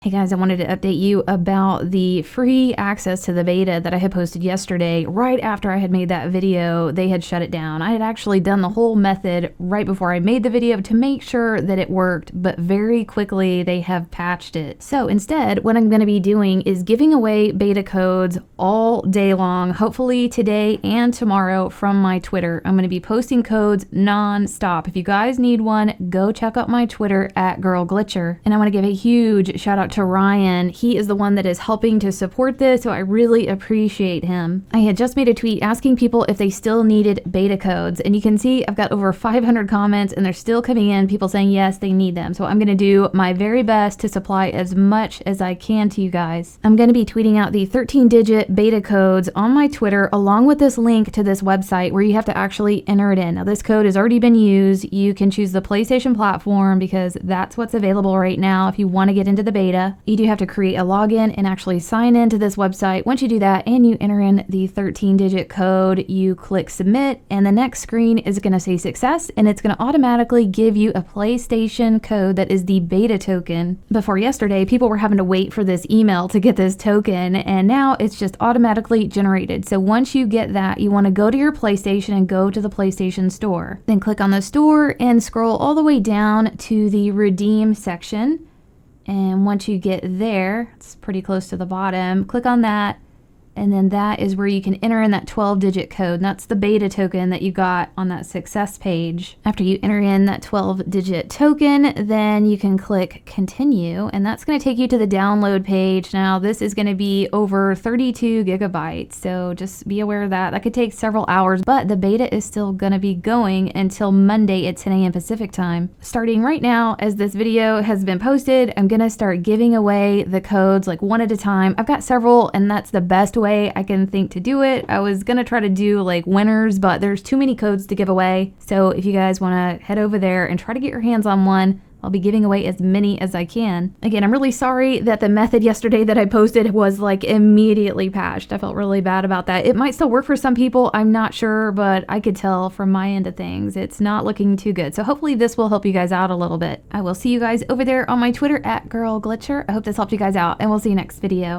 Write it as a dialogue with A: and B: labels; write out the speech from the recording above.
A: Hey guys, I wanted to update you about the free access to the beta that I had posted yesterday. Right after I had made that video, they had shut it down. I had actually done the whole method right before I made the video to make sure that it worked, but very quickly they have patched it. So instead, what I'm going to be doing is giving away beta codes all day long, hopefully today and tomorrow from my Twitter. I'm going to be posting codes non-stop. If you guys need one, go check out my Twitter at @GirlGlitcher. And I want to give a huge shout out to Ryan. He is the one that is helping to support this, so I really appreciate him. I had just made a tweet asking people if they still needed beta codes, and you can see I've got over 500 comments and they're still coming in, people saying yes, they need them. So I'm going to do my very best to supply as much as I can to you guys. I'm going to be tweeting out the 13-digit beta codes on my Twitter along with this link to this website where you have to actually enter it in. Now this code has already been used. You can choose the PlayStation platform because that's what's available right now if you want to get into the beta. You do have to create a login and actually sign into this website. Once you do that and you enter in the 13-digit code, you click submit and the next screen is going to say success and it's going to automatically give you a PlayStation code that is the beta token. Before yesterday, people were having to wait for this email to get this token and now it's just automatically generated. So once you get that, you want to go to your PlayStation and go to the PlayStation Store. Then click on the store and scroll all the way down to the redeem section. And once you get there, it's pretty close to the bottom, click on that. And then that is where you can enter in that 12-digit code. And that's the beta token that you got on that success page. After you enter in that 12-digit token, then you can click continue. And that's going to take you to the download page. Now, this is going to be over 32 gigabytes. So just be aware of that. That could take several hours, but the beta is still going to be going until Monday at 10 a.m. Pacific time. Starting right now, as this video has been posted, I'm going to start giving away the codes like one at a time. I've got several, and that's the best way I can think to do it. I was gonna try to do like winners, but there's too many codes to give away. So if you guys want to head over there and try to get your hands on one, I'll be giving away as many as I can. Again, I'm really sorry that the method yesterday that I posted was like immediately patched. I felt really bad about that. It might still work for some people, I'm not sure, but I could tell from my end of things, it's not looking too good. So hopefully this will help you guys out a little bit. I will see you guys over there on my Twitter at @GirlGlitcher. I hope this helped you guys out and we'll see you next video.